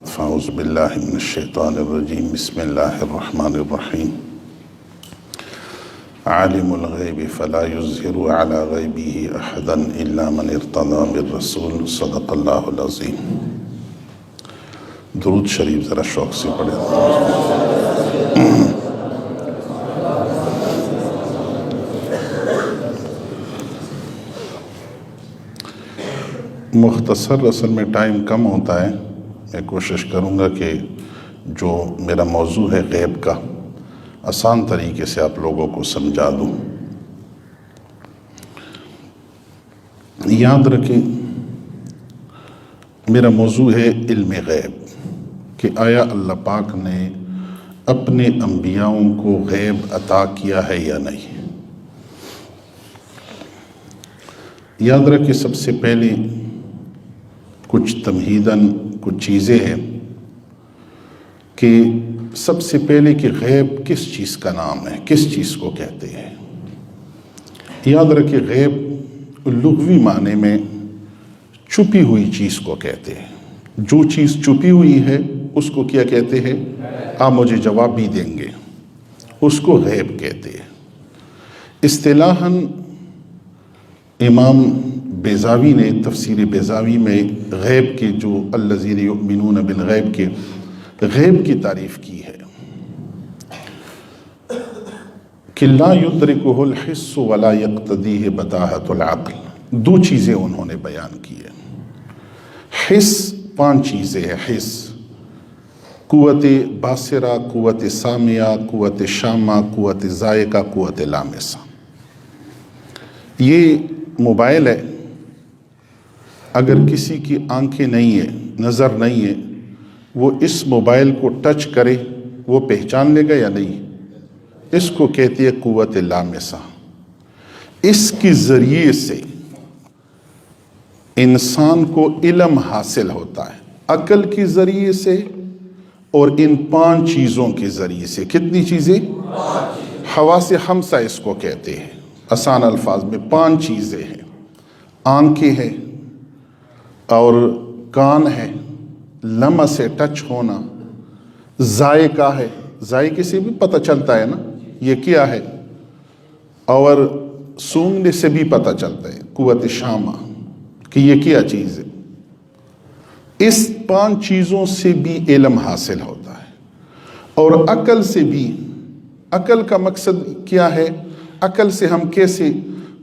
فاعوذ باللہ من الشیطان الرجیم بسم اللہ الرحمن الرحیم عالم الغیب فلا یظہر علی غیبہ احدا الا من ارتضی بالرسول صدق اللہ العظیم۔ درود شریف ذرا شوق سے پڑھیں۔ مختصر اصل میں ٹائم کم ہوتا ہے، میں کوشش کروں گا کہ جو میرا موضوع ہے غیب کا آسان طریقے سے آپ لوگوں کو سمجھا دوں۔ یاد رکھیں میرا موضوع ہے علم غیب، کہ آیا اللہ پاک نے اپنے انبیاؤں کو غیب عطا کیا ہے یا نہیں۔ یاد رکھیں سب سے پہلے کچھ تمہیداً کچھ چیزیں ہیں کہ سب سے پہلے کہ غیب کس چیز کا نام ہے، کس چیز کو کہتے ہیں۔ یاد رکھیں غیب لغوی معنی میں چھپی ہوئی چیز کو کہتے ہیں۔ جو چیز چھپی ہوئی ہے اس کو کیا کہتے ہیں؟ آپ مجھے جواب بھی دیں گے، اس کو غیب کہتے ہیں۔ اصطلاحاً امام بیضاوی نے تفسیر بیضاوی میں غیب کے جو الذین یؤمنون بالغیب کے غیب کی تعریف کی ہے کہ لا یدرکہ الحس ولا یقتضیہ بداہۃ العقل۔ دو چیزیں انہوں نے بیان کی ہے۔ حس 5 چیزیں ہیں۔ حس قوت باصرہ، قوت سامعہ، قوت شامہ، قوت ذائقہ، قوت لامسہ۔ یہ موبائل ہے، اگر کسی کی آنکھیں نہیں ہیں، نظر نہیں ہے، وہ اس موبائل کو ٹچ کرے وہ پہچان لے گا یا نہیں؟ اس کو کہتے ہیں قوت لامسہ۔ اس کے ذریعے سے انسان کو علم حاصل ہوتا ہے، عقل کے ذریعے سے اور ان 5 چیزوں کے ذریعے سے۔ کتنی چیزیں؟ حواس خمسہ اس کو کہتے ہیں۔ آسان الفاظ میں 5 چیزیں ہیں۔ آنکھیں ہیں اور کان ہے، لمس سے ٹچ ہونا، ذائقہ ہے، ذائقے سے بھی پتہ چلتا ہے نا یہ کیا ہے، اور سونگنے سے بھی پتہ چلتا ہے قوت شامہ کہ یہ کیا چیز ہے۔ اس 5 چیزوں سے بھی علم حاصل ہوتا ہے، اور عقل سے بھی۔ عقل کا مقصد کیا ہے؟ عقل سے ہم کیسے،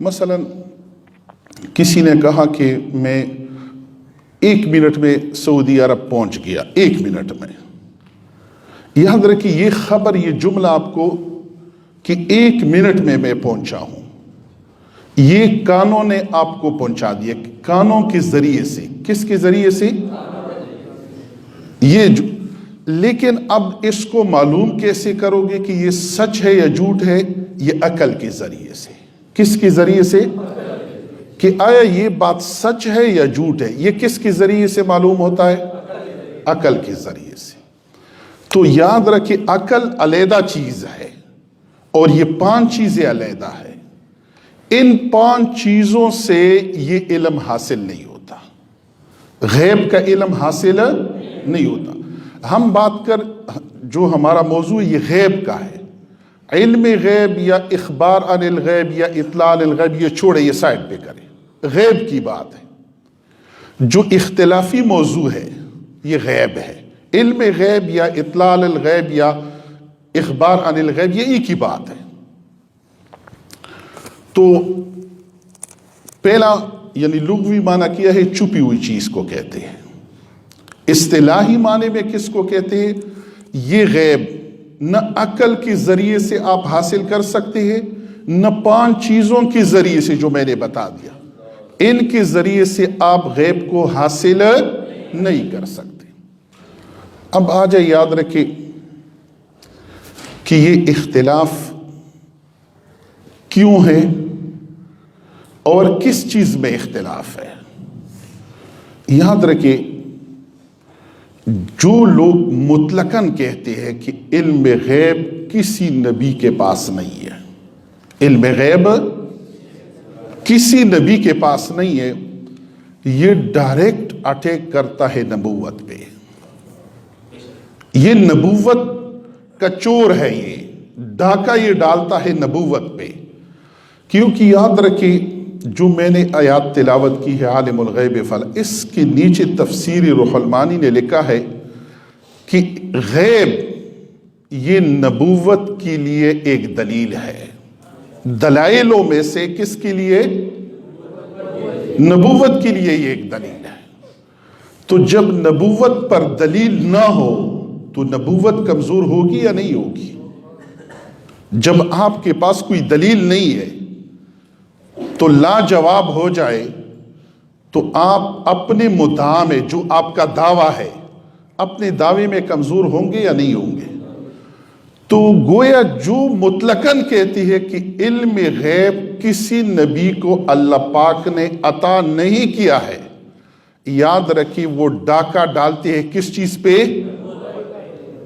مثلا کسی نے کہا کہ میں 1 منٹ میں سعودی عرب پہنچ گیا، 1 منٹ میں۔ یاد رکھیں یہ خبر، یہ جملہ آپ کو کہ 1 منٹ میں پہنچا ہوں، یہ کانوں نے آپ کو پہنچا دیا، کانوں کے ذریعے سے۔ کس کے ذریعے سے؟ لیکن اب اس کو معلوم کیسے کرو گے کہ یہ سچ ہے یا جھوٹ ہے؟ یہ عقل کے ذریعے سے۔ کس کے ذریعے سے؟ کہ آیا یہ بات سچ ہے یا جھوٹ ہے، یہ کس کے ذریعے سے معلوم ہوتا ہے؟ عقل کے ذریعے سے۔ تو یاد رکھیں عقل علیحدہ چیز ہے اور یہ 5 چیزیں علیحدہ ہے۔ ان 5 چیزوں سے یہ علم حاصل نہیں ہوتا، غیب کا علم حاصل نہیں ہوتا۔ ہم بات کر جو ہمارا موضوع یہ غیب کا ہے، علم غیب یا اخبار عن الغیب یا اطلاع عن الغیب یہ چھوڑے، یہ سائڈ پہ کریں۔ غیب کی بات ہے، جو اختلافی موضوع ہے یہ غیب ہے۔ علم غیب یا اطلاع عن الغیب یا اخبار عن الغیب یہ ایک ہی بات ہے۔ تو پہلا یعنی لغوی معنی کیا ہے؟ چھپی ہوئی چیز کو کہتے ہیں۔ اصطلاحی معنی میں کس کو کہتے ہیں؟ یہ غیب نہ عقل کے ذریعے سے آپ حاصل کر سکتے ہیں، نہ 5 چیزوں کے ذریعے سے جو میں نے بتا دیا، ان کے ذریعے سے آپ غیب کو حاصل نہیں کر سکتے۔ اب آ جائے، یاد رکھیں کہ یہ اختلاف کیوں ہے اور کس چیز میں اختلاف ہے۔ یاد رکھیں جو لوگ مطلقاً کہتے ہیں کہ علم غیب کسی نبی کے پاس نہیں ہے، علم غیب کسی نبی کے پاس نہیں ہے، یہ ڈائریکٹ اٹیک کرتا ہے نبوت پہ۔ یہ نبوت کا چور ہے، یہ ڈاکہ یہ ڈالتا ہے نبوت پہ. کیونکہ یاد رکھیں جو میں نے آیات تلاوت کی ہے عالم الغیب فلا، اس کے نیچے تفسیر روح المانی نے لکھا ہے کہ غیب یہ نبوت کے لیے ایک دلیل ہے. دلائلوں میں سے کس کے لیے؟ نبوت کے لیے یہ ایک دلیل ہے. تو جب نبوت پر دلیل نہ ہو تو نبوت کمزور ہوگی یا نہیں ہوگی؟ جب آپ کے پاس کوئی دلیل نہیں ہے تو لاجواب ہو جائے تو آپ اپنے مدعا میں جو آپ کا دعویٰ ہے اپنے دعوے میں کمزور ہوں گے یا نہیں ہوں گے؟ تو گویا جو مطلقاً کہتی ہے کہ علم غیب کسی نبی کو اللہ پاک نے عطا نہیں کیا ہے، یاد رکھیں وہ ڈاکہ ڈالتے ہیں کس چیز پہ؟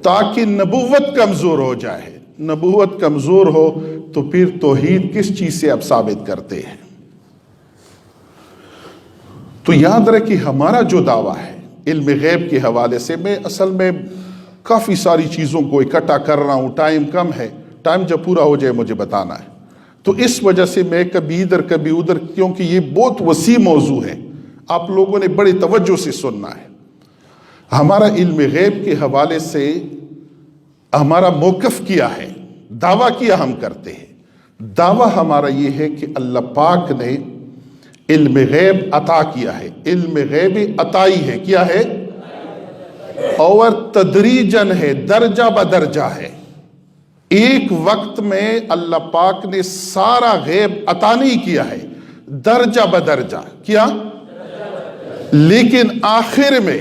تاکہ نبوت کمزور ہو جائے. نبوت کمزور ہو تو پھر توحید کس چیز سے اب ثابت کرتے ہیں؟ تو یاد رکھیں ہمارا جو دعویٰ ہے علم غیب کے حوالے سے، میں اصل میں کافی ساری چیزوں کو اکٹھا کر رہا ہوں، ٹائم کم ہے، ٹائم جب پورا ہو جائے مجھے بتانا ہے. تو اس وجہ سے میں کبھی ادھر کبھی ادھر، کیونکہ یہ بہت وسیع موضوع ہے، آپ لوگوں نے بڑی توجہ سے سننا ہے. ہمارا علم غیب کے حوالے سے ہمارا موقف کیا ہے، دعویٰ کیا ہم کرتے ہیں. دعویٰ ہمارا یہ ہے کہ اللہ پاک نے علم غیب عطا کیا ہے، علم غیب عطائی ہے، کیا ہے؟ اور تدریجن ہے، درجہ بدرجہ ہے. ایک وقت میں اللہ پاک نے سارا غیب عطا نہیں کیا ہے، درجہ بدرجہ کیا، لیکن آخر میں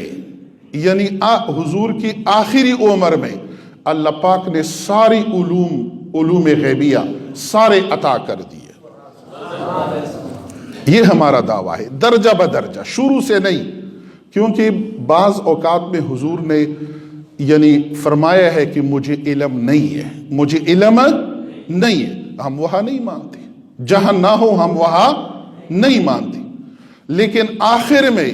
یعنی حضور کی آخری عمر میں اللہ پاک نے ساری علوم غیبیہ سارے عطا کر دیے. یہ ہمارا دعویٰ ہے، درجہ بدرجہ، شروع سے نہیں. کیونکہ بعض اوقات میں حضور نے یعنی فرمایا ہے کہ مجھے علم نہیں ہے، مجھے علم نہیں ہے، ہم وہاں نہیں مانتے. جہاں نہ ہو ہم وہاں نہیں مانتے. لیکن آخر میں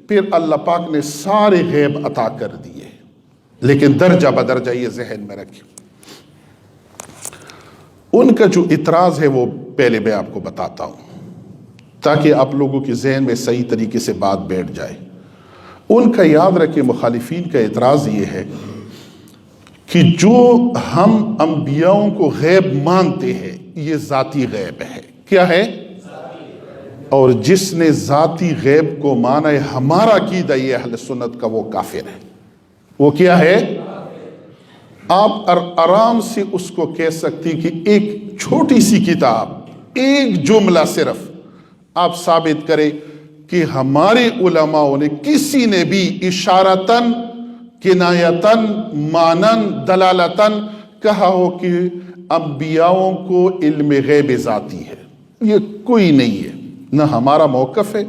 پھر اللہ پاک نے سارے غیب عطا کر دیے، لیکن درجہ بدرجہ، یہ ذہن میں رکھیں. ان کا جو اعتراض ہے وہ پہلے میں آپ کو بتاتا ہوں تاکہ آپ لوگوں کے ذہن میں صحیح طریقے سے بات بیٹھ جائے. ان کا یاد رکھیں مخالفین کا اعتراض یہ ہے کہ جو ہم انبیاءوں کو غیب مانتے ہیں یہ ذاتی غیب ہے. کیا ہے؟ اور جس نے ذاتی غیب کو مانا ہے، ہمارا عقیدہ یہ اہل سنت کا، وہ کافر ہے. وہ کیا ہے؟ آپ آرام سے اس کو کہہ سکتے کہ ایک چھوٹی سی کتاب، ایک جملہ صرف آپ ثابت کرے کہ ہمارے علماء نے کسی نے بھی اشارتاً، کنایتاً، مانن، دلالتاً کہا ہو کہ انبیاءوں کو علم غیب ذاتی ہے. یہ کوئی نہیں ہے، نہ ہمارا موقف ہے،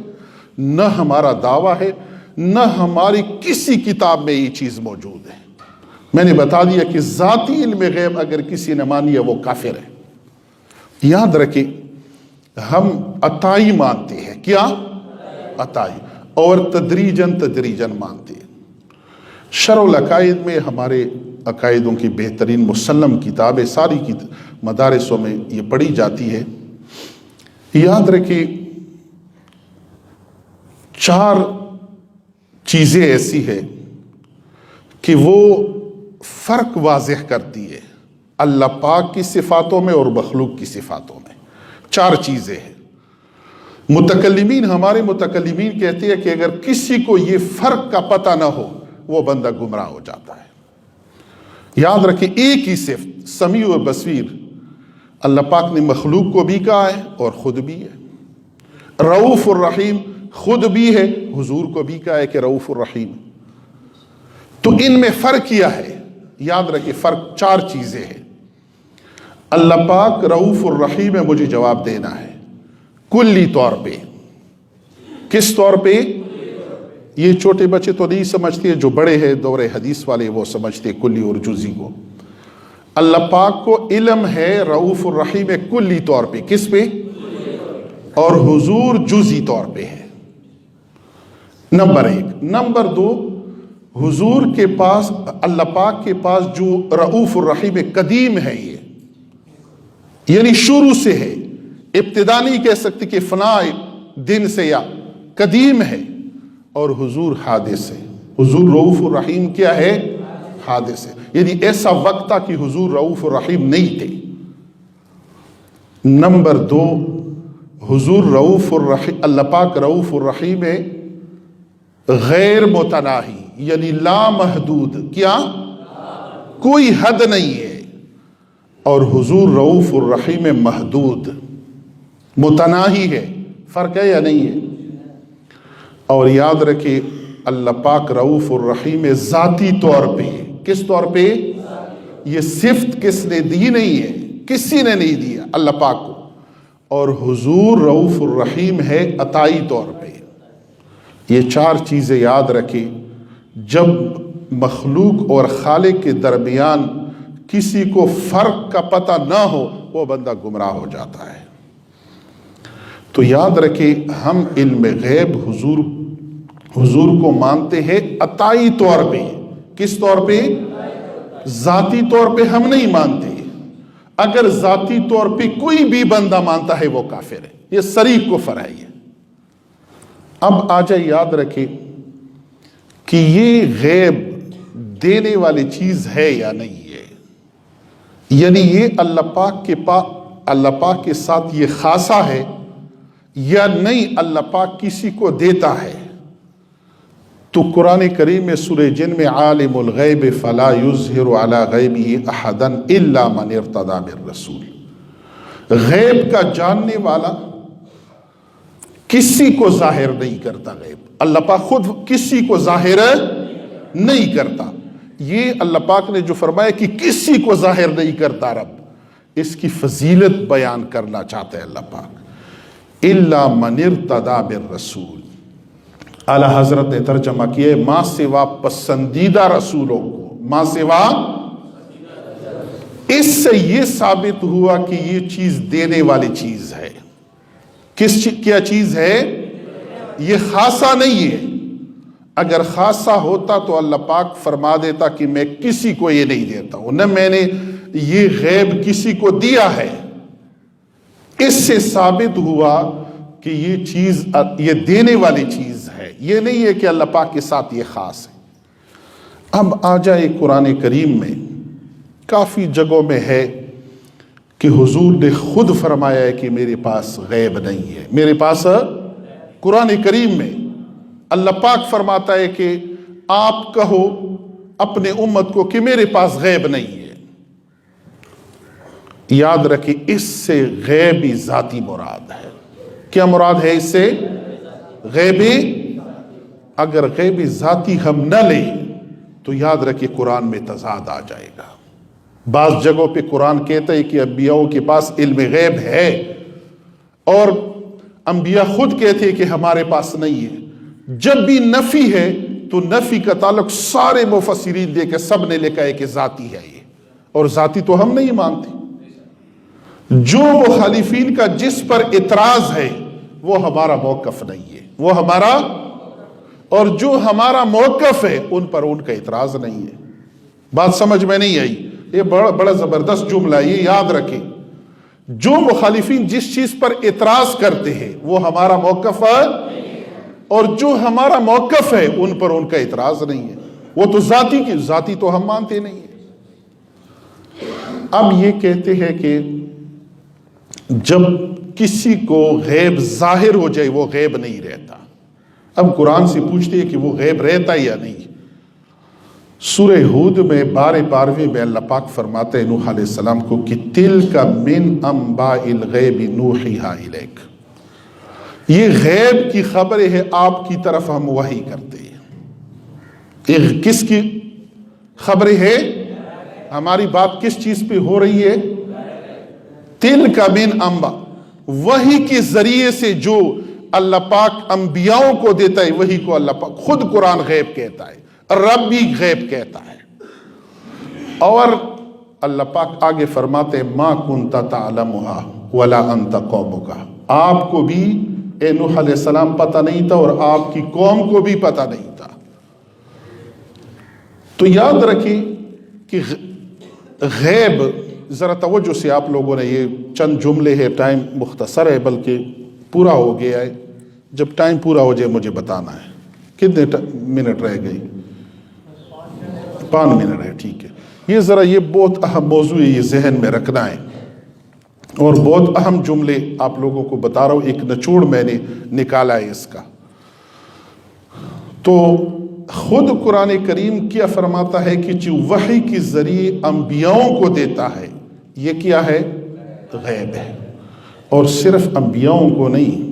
نہ ہمارا دعویٰ ہے، نہ ہماری کسی کتاب میں یہ چیز موجود ہے. میں نے بتا دیا کہ ذاتی علم غیب اگر کسی نے مانی ہے وہ کافر ہے. یاد رکھیں ہم عطائی مانتے ہیں. کیا؟ عطائی. اور تدریجن مانتے ہیں. شرح العقائد میں ہمارے عقائدوں کی بہترین مسلم کتابیں ساری کی مدارسوں میں یہ پڑھی جاتی ہے. یاد رکھیں 4 چیزیں ایسی ہیں کہ وہ فرق واضح کرتی ہے اللہ پاک کی صفاتوں میں اور مخلوق کی صفاتوں میں. 4 چیزیں ہیں. متکلمین، ہمارے متکلمین کہتے ہیں کہ اگر کسی کو یہ فرق کا پتہ نہ ہو وہ بندہ گمراہ ہو جاتا ہے. یاد رکھیں ایک ہی صفت سمیع اور بصیر اللہ پاک نے مخلوق کو بھی کہا ہے اور خود بھی ہے. رؤوف الرحیم خود بھی ہے، حضور کو بھی کہا ہے کہ رؤوف الرحیم. تو ان میں فرق کیا ہے؟ یاد رکھیں فرق 4 چیزیں ہیں. اللہ پاک رؤوف الرحیم ہے، مجھے جواب دینا ہے کلی طور پہ. کس طور پہ؟ یہ چھوٹے بچے تو نہیں سمجھتے، جو بڑے ہیں دور حدیث والے وہ سمجھتے کلی اور جزئی کو. اللہ پاک کو علم ہے رؤوف الرحیم ہے کلی طور پہ. کس پہ؟ اور حضور جزئی طور پہ ہے. نمبر 1. نمبر 2، حضور کے پاس، اللہ پاک کے پاس جو رؤوف الرحیم قدیم ہے، یہ یعنی شروع سے ہے، ابتدا نہیں کہہ سکتے کہ فلاں دن سے یا قدیم ہے، اور حضور حادث ہے۔ حضور رؤوف الرحیم کیا ہے؟ حادث ہے، یعنی ایسا وقت تھا کہ حضور رؤوف الرحیم نہیں تھے۔ نمبر 2، حضور رؤوف الرحیم، اللہ پاک رؤوف الرحیم ہے، غیر متناہی، یعنی لا محدود، کیا کوئی حد نہیں ہے، اور حضور رؤوف الرحیم محدود، متناہی ہے۔ فرق ہے یا نہیں ہے؟ اور یاد رکھے اللہ پاک رؤوف الرحیم ذاتی طور پہ، کس طور پہ؟ یہ صفت کس نے دی نہیں ہے، کسی نے نہیں دیا اللہ پاک کو۔ اور حضور رؤوف الرحیم ہے عطائی طور پہ۔ یہ 4 چیزیں یاد رکھیں۔ جب مخلوق اور خالق کے درمیان کسی کو فرق کا پتہ نہ ہو، وہ بندہ گمراہ ہو جاتا ہے۔ تو یاد رکھیں، ہم علم غیب حضور کو مانتے ہیں عطائی طور پہ۔ کس طور پہ؟ ذاتی طور پہ ہم نہیں مانتے۔ اگر ذاتی طور پہ کوئی بھی بندہ مانتا ہے وہ کافر ہے، یہ صریح کفر ہے۔ یہ اب آ جائے، یاد رکھیں کہ یہ غیب دینے والی چیز ہے یا نہیں ہے، یعنی یہ اللہ پاک کے ساتھ یہ خاصہ ہے یا نہیں، اللہ پاک کسی کو دیتا ہے۔ تو قرآن کریم میں سورہ جن میں عالم الغیب فلا یظہر علی غیبہ احدا الا من ارتضی من رسول، غیب کا جاننے والا کسی کو ظاہر نہیں کرتا غیب، اللہ پاک خود کسی کو ظاہر نہیں کرتا۔ یہ اللہ پاک نے جو فرمایا کہ کسی کو ظاہر نہیں کرتا رب، اس کی فضیلت بیان کرنا چاہتا ہے اللہ پاک۔ الا من ارتضی من رسول، اعلیٰ حضرت نے ترجمہ کیا ماں سوا پسندیدہ رسولوں کو، ماں سوا۔ اس سے یہ ثابت ہوا کہ یہ چیز دینے والی چیز ہے۔ کیا چیز ہے؟ یہ خاصہ نہیں ہے۔ اگر خاصہ ہوتا تو اللہ پاک فرما دیتا کہ میں کسی کو یہ نہیں دیتا ہوں، نہ میں نے یہ غیب کسی کو دیا ہے۔ اس سے ثابت ہوا کہ یہ چیز یہ دینے والی چیز ہے، یہ نہیں ہے کہ اللہ پاک کے ساتھ یہ خاص ہے۔ اب آ جائے قرآن کریم میں کافی جگہوں میں ہے کہ حضور نے خود فرمایا ہے کہ میرے پاس غیب نہیں ہے۔ میرے پاس قرآن کریم میں اللہ پاک فرماتا ہے کہ آپ کہو اپنے امت کو کہ میرے پاس غیب نہیں ہے۔ یاد رکھیں، اس سے غیبی ذاتی مراد ہے۔ کیا مراد ہے اس سے؟ غیبی۔ اگر غیبی ذاتی ہم نہ لیں تو یاد رکھیں قرآن میں تضاد آ جائے گا۔ بعض جگہوں پہ قرآن کہتا ہے کہ انبیاءوں کے پاس علم غیب ہے، اور انبیاء خود کہتے ہیں کہ ہمارے پاس نہیں ہے۔ جب بھی نفی ہے تو نفی کا تعلق سارے مفسرین دے کے سب نے لکھا ہے کہ ذاتی ہے یہ، اور ذاتی تو ہم نہیں مانتے۔ جو مخالفین کا جس پر اعتراض ہے وہ ہمارا موقف نہیں ہے، وہ ہمارا، اور جو ہمارا موقف ہے ان پر ان کا اعتراض نہیں ہے۔ بات سمجھ میں نہیں آئی؟ یہ بڑا زبردست جملہ ہے، یہ یاد رکھیں۔ جو مخالفین جس چیز پر اعتراض کرتے ہیں وہ ہمارا موقف ہے، اور جو ہمارا موقف ہے ان پر ان کا اعتراض نہیں ہے۔ وہ تو ذاتی تو ہم مانتے نہیں ہیں۔ اب یہ کہتے ہیں کہ جب کسی کو غیب ظاہر ہو جائے وہ غیب نہیں رہتا۔ اب قرآن سے پوچھتے ہیں کہ وہ غیب رہتا یا نہیں۔ سورہ ہود میں 12 میں اللہ پاک فرماتے ہیں نوح علیہ السلام کو کہ تِلْکَ مِنْ أَنْبَاءِ الْغَیْبِ نُوحِیہا اِلَیک، یہ غیب کی خبریں ہیں، آپ کی طرف ہم وحی کرتے ہیں۔ یہ کس کی خبریں ہیں؟ ہماری بات کس چیز پہ ہو رہی ہے؟ تِلْکَ مِنْ أَنْبَاء، وحی کے ذریعے سے جو اللہ پاک انبیاءوں کو دیتا ہے، وحی کو اللہ پاک خود قرآن غیب کہتا ہے، رب بھی غیب کہتا ہے۔ اور اللہ پاک آگے فرماتے ہیں ما کنت تعلمھا ولا انت قومک، آپ کو بھی اے نوح علیہ السلام پتہ نہیں تھا اور آپ کی قوم کو بھی پتہ نہیں تھا۔ تو یاد رکھیں کہ غیب، ذرا توجہ سے آپ لوگوں نے، یہ چند جملے ہے، ٹائم مختصر ہے بلکہ پورا ہو گیا ہے، جب ٹائم پورا ہو جائے مجھے بتانا ہے کتنے منٹ رہ گئی، 5 منٹ ہے، ٹھیک ہے۔ یہ ذرا یہ بہت اہم موضوع ہے، یہ ذہن میں رکھنا ہے، اور بہت اہم جملے آپ لوگوں کو بتا رہا ہوں، ایک نچوڑ میں نے نکالا ہے اس کا۔ تو خود قرآن کریم کیا فرماتا ہے کہ جو وحی کے ذریعے انبیاؤں کو دیتا ہے یہ کیا ہے؟ غیب ہے، اور صرف انبیاؤں کو نہیں،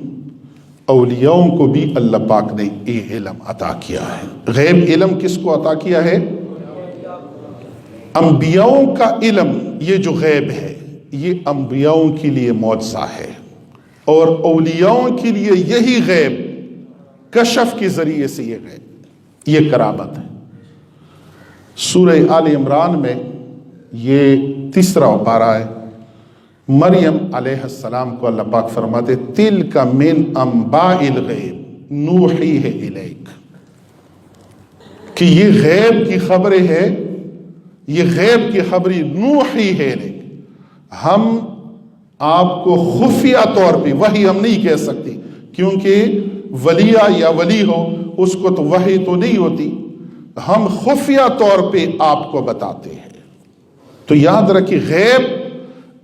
اولیاؤں کو بھی اللہ پاک نے یہ علم عطا کیا ہے۔ غیب علم کس کو عطا کیا ہے؟ انبیاؤں کا علم، یہ جو غیب ہے یہ انبیاؤں کے لیے معجزہ ہے، اور اولیاؤں کے لیے یہی غیب کشف کے ذریعے سے یہ غیب، یہ کرامت ہے۔ سورہ آل عمران میں یہ 3 پارہ ہے، مریم علیہ السلام کو اللہ پاک فرماتے تِلْکَ مِنْ أَنْبَاءِ الْغَیْبِ نُوحِیہ اِلَیْکَ، کہ یہ غیب کی خبریں ہے، یہ غیب کی خبری نوحیہ الیک، ہم آپ کو خفیہ طور پہ، وحی ہم نہیں کہہ سکتے کیونکہ ولیہ یا ولی ہو اس کو تو وحی تو نہیں ہوتی، ہم خفیہ طور پہ آپ کو بتاتے ہیں۔ تو یاد رکھیں غیب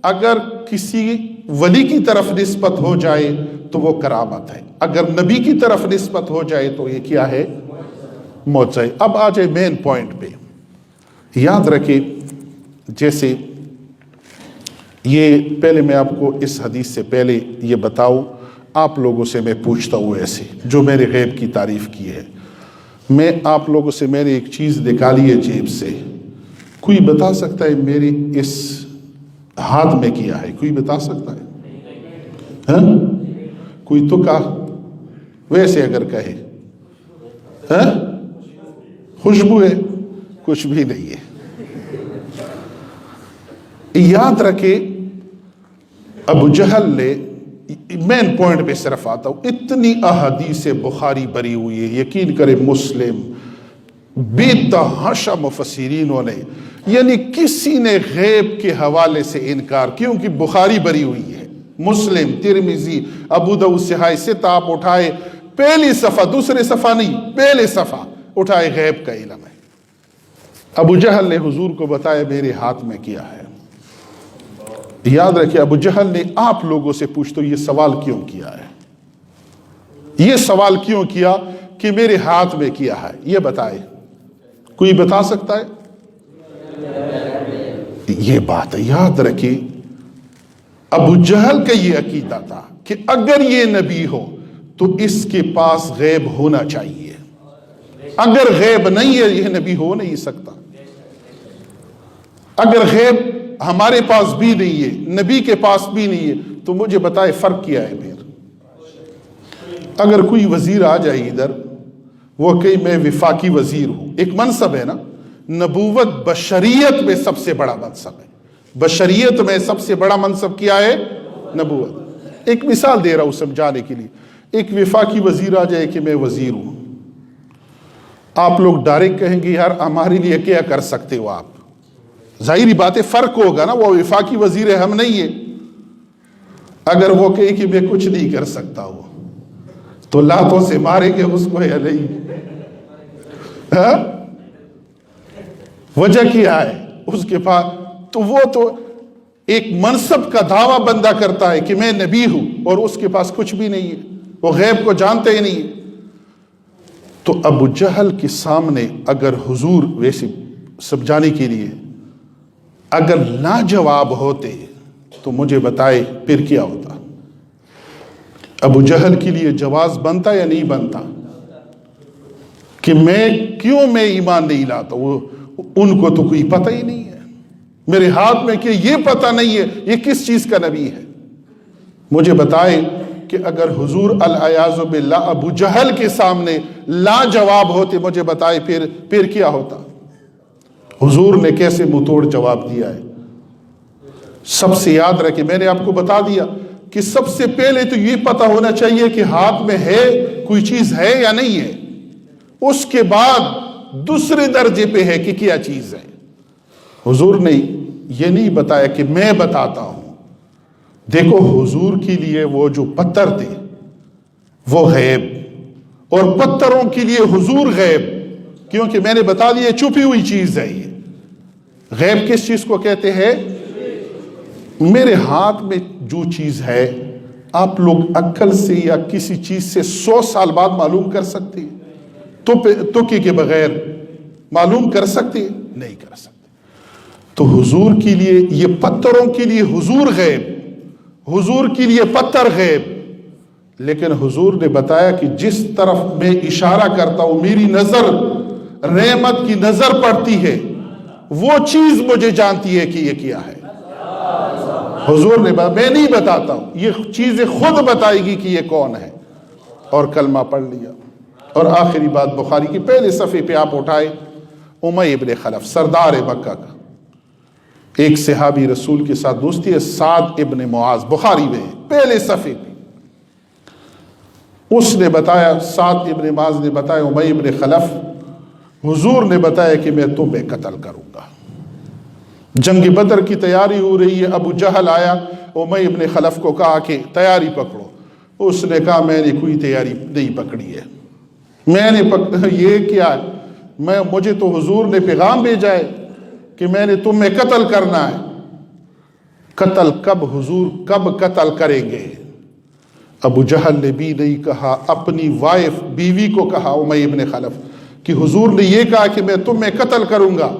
اگر کسی ولی کی طرف نسبت ہو جائے تو وہ کرامت ہے، اگر نبی کی طرف نسبت ہو جائے تو یہ کیا ہے؟ معجزہ ہے۔ اب آ جائے مین پوائنٹ پہ۔ یاد رکھیں، جیسے یہ پہلے میں آپ کو اس حدیث سے پہلے یہ بتاؤں، آپ لوگوں سے میں پوچھتا ہوں ایسے جو میرے غیب کی تعریف کی ہے، میں آپ لوگوں سے میں نے ایک چیز نکالی ہے جیب سے، کوئی بتا سکتا ہے میری اس ہاتھ میں کیا ہے؟ کوئی بتا سکتا ہے؟ ہاں کوئی تو کہا، ویسے اگر کہے ہاں خوشبو ہے، کچھ بھی نہیں ہے۔ یاد رکھے ابو جہل نے، مین پوائنٹ پہ صرف آتا ہوں، اتنی احادیث بخاری بری ہوئی ہے، یقین کرے مسلم، بے تحاشا مفسرینوں نے، یعنی کسی نے غیب کے حوالے سے انکار، کیونکہ بخاری بری ہوئی ہے، مسلم، ترمذی، ابو داؤد صحیح ستہ آپ اٹھائے، پہلی صفحہ، دوسرے صفحہ نہیں، پہلے صفحہ اٹھائے، غیب کا علم ہے۔ ابو جہل نے حضور کو بتایا میرے ہاتھ میں کیا ہے۔ یاد رکھیں ابو جہل نے آپ لوگوں سے پوچھتے یہ سوال کیوں کیا ہے؟ یہ سوال کیوں کیا کہ میرے ہاتھ میں کیا ہے؟ یہ بتائے، کوئی بتا سکتا ہے؟ یہ بات ہے، یاد رکھیں ابو جہل کا یہ عقیدہ تھا کہ اگر یہ نبی ہو تو اس کے پاس غیب ہونا چاہیے، اگر غیب نہیں ہے یہ نبی ہو نہیں سکتا۔ اگر غیب ہمارے پاس بھی نہیں ہے، نبی کے پاس بھی نہیں ہے، تو مجھے بتائے فرق کیا ہے پھر؟ اگر کوئی وزیر آ جائے ادھر، وہ کہ میں وفاقی وزیر ہوں، ایک منصب ہے نا، نبوت بشریت میں سب سے بڑا منصب ہے، بشریت میں سب سے بڑا منصب کیا ہے؟ نبوت۔ ایک مثال دے رہا ہوں سمجھانے کے لیے، ایک وفاقی وزیر آ جائے کہ میں وزیر ہوں، آپ لوگ ڈائریکٹ کہیں گے یار ہمارے لیے کیا کر سکتے ہو آپ؟ ظاہری بات ہے فرق ہوگا نا، وہ وفاقی وزیر ہے، ہم نہیں ہے۔ اگر وہ کہے کہ میں کچھ نہیں کر سکتا ہوں تو لاتوں سے ماریں گے اس کو یا نہیں؟ ہاں؟ وجہ کیا ہے اس کے پاس؟ تو وہ تو ایک منصب کا دعویٰ بندہ کرتا ہے کہ میں نبی ہوں اور اس کے پاس کچھ بھی نہیں ہے، وہ غیب کو جانتے ہی نہیں۔ تو ابو جہل کے سامنے اگر حضور، ویسے سمجھانے کے لیے، اگر لاجواب ہوتے تو مجھے بتائے پھر کیا ہوتا؟ ابو جہل کے لیے جواز بنتا یا نہیں بنتا کہ میں کیوں میں ایمان نہیں لاتا؟ وہ ان کو تو کوئی پتہ ہی نہیں ہے، میرے ہاتھ میں کہ یہ پتہ نہیں ہے یہ کس چیز کا نبی ہے۔ مجھے بتائے کہ اگر حضور العیاذ باللہ ابو جہل کے سامنے لاجواب ہوتے، مجھے بتائے پھر کیا ہوتا؟ حضور نے کیسے منہ توڑ جواب دیا ہے۔ سب سے یاد رکھے، میں نے آپ کو بتا دیا کہ سب سے پہلے تو یہ پتہ ہونا چاہیے کہ ہاتھ میں ہے کوئی چیز ہے یا نہیں ہے، اس کے بعد دوسرے درجے پہ ہے کہ کیا چیز ہے. حضور نے یہ نہیں بتایا کہ میں بتاتا ہوں. دیکھو حضور کے لیے وہ جو پتھر تھے وہ غیب، اور پتھروں کے لیے حضور غیب، کیونکہ میں نے بتا دیا چھپی ہوئی چیز ہے. یہ غیب کس چیز کو کہتے ہیں؟ میرے ہاتھ میں جو چیز ہے آپ لوگ عقل سے یا کسی چیز سے 100 سال بعد معلوم کر سکتے ہیں؟ توکے کے بغیر معلوم کر سکتے؟ نہیں کر سکتے. تو حضور کے لیے یہ پتھروں کے لیے حضور غیب، حضور کے لیے پتھر غیب. لیکن حضور نے بتایا کہ جس طرف میں اشارہ کرتا ہوں میری نظر رحمت کی نظر پڑتی ہے، وہ چیز مجھے جانتی ہے کہ یہ کیا ہے. حضور نے میں نہیں بتاتا ہوں، یہ چیزیں خود بتائے گی کہ یہ کون ہے. اور کلمہ پڑھ لیا. اور آخری بات بخاری کی پہلے صفحے پہ آپ اٹھائے، امیہ ابن خلف سردار مکہ کا ایک صحابی رسول کے ساتھ دوستی ہے، سعد ابن معاذ، بخاری میں پہلے صفحے پہ. اس نے بتایا، سعد ابن معاذ نے بتایا امیہ ابن خلف، حضور نے بتایا کہ میں تمہیں قتل کروں گا. جنگ بدر کی تیاری ہو رہی ہے، ابو جہل آیا، امیہ ابن خلف کو کہا کہ تیاری پکڑو. اس نے کہا میں نے کوئی تیاری نہیں پکڑی ہے. میں نے یہ کیا ہے، مجھے تو حضور نے پیغام بھیجا ہے کہ میں نے تمہیں قتل کرنا ہے. قتل کب حضور کب قتل کریں گے؟ ابو جہل نے بھی نہیں کہا، اپنی وائف بیوی کو کہا امیہ ابن خلف کہ حضور نے یہ کہا کہ میں تمہیں قتل کروں گا.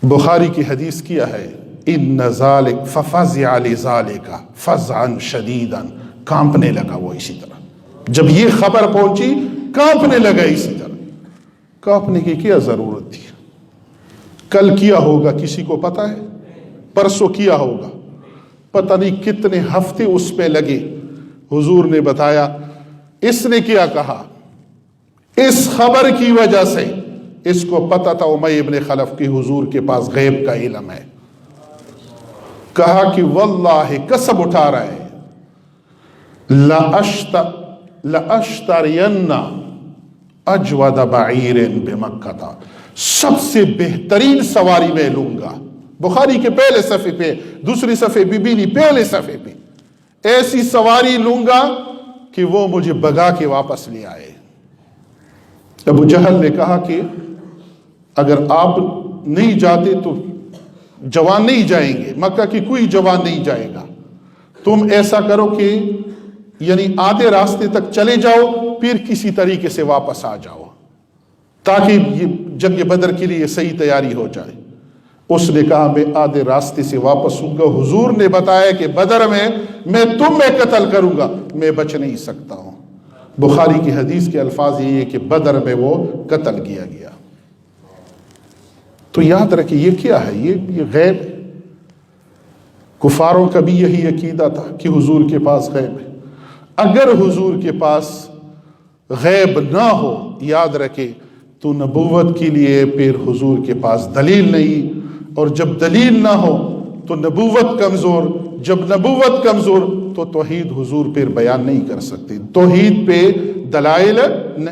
بخاری کی حدیث کیا ہے، ان ذالک ففزع لذالک فزعا شدیدا، کانپنے لگا وہ. اسی طرح جب یہ خبر پہنچی کانپنے لگا. اسی طرح کانپنے کی کیا ضرورت تھی؟ کل کیا ہوگا کسی کو پتا ہے؟ پرسوں کیا ہوگا، پتہ نہیں کتنے ہفتے اس پہ لگے. حضور نے بتایا. اس نے کیا کہا؟ اس خبر کی وجہ سے اس کو پتا تھا امیہ ابن خلف کی حضور کے پاس غیب کا علم ہے. کہا کہ واللہ قسم اٹھا رہا ہے، لَأَشْتَرِيَنَّ أَجْوَدَ بَعِيرٍ بِمَكَّةَ، سب سے بہترین سواری میں لوں گا. بخاری کے پہلے صفحے پہ، دوسری صفحے پہ بھی نہیں، پہلے صفحے پہ ایسی سواری لوں گا کہ وہ مجھے بگا کے واپس لے آئے. ابو جہل نے کہا کہ اگر آپ نہیں جاتے تو جوان نہیں جائیں گے، مکہ کی کوئی جوان نہیں جائے گا. تم ایسا کرو کہ یعنی آدھے راستے تک چلے جاؤ، پھر کسی طریقے سے واپس آ جاؤ تاکہ یہ جنگ بدر کے لیے صحیح تیاری ہو جائے. اس نے کہا میں آدھے راستے سے واپس ہوں گا. حضور نے بتایا کہ بدر میں تمہیں قتل کروں گا، میں بچ نہیں سکتا ہوں. بخاری کی حدیث کے الفاظ یہ ہے کہ بدر میں وہ قتل کیا گیا. تو یاد رکھیں یہ کیا ہے؟ یہ غیب ہے. کفاروں کا بھی یہی عقیدہ تھا کہ حضور کے پاس غیب ہے. اگر حضور کے پاس غیب نہ ہو، یاد رکھے، تو نبوت کے لیے پھر حضور کے پاس دلیل نہیں، اور جب دلیل نہ ہو تو نبوت کمزور، جب نبوت کمزور تو توحید حضور پھر بیان نہیں کر سکتے. توحید پہ دلائل نہیں.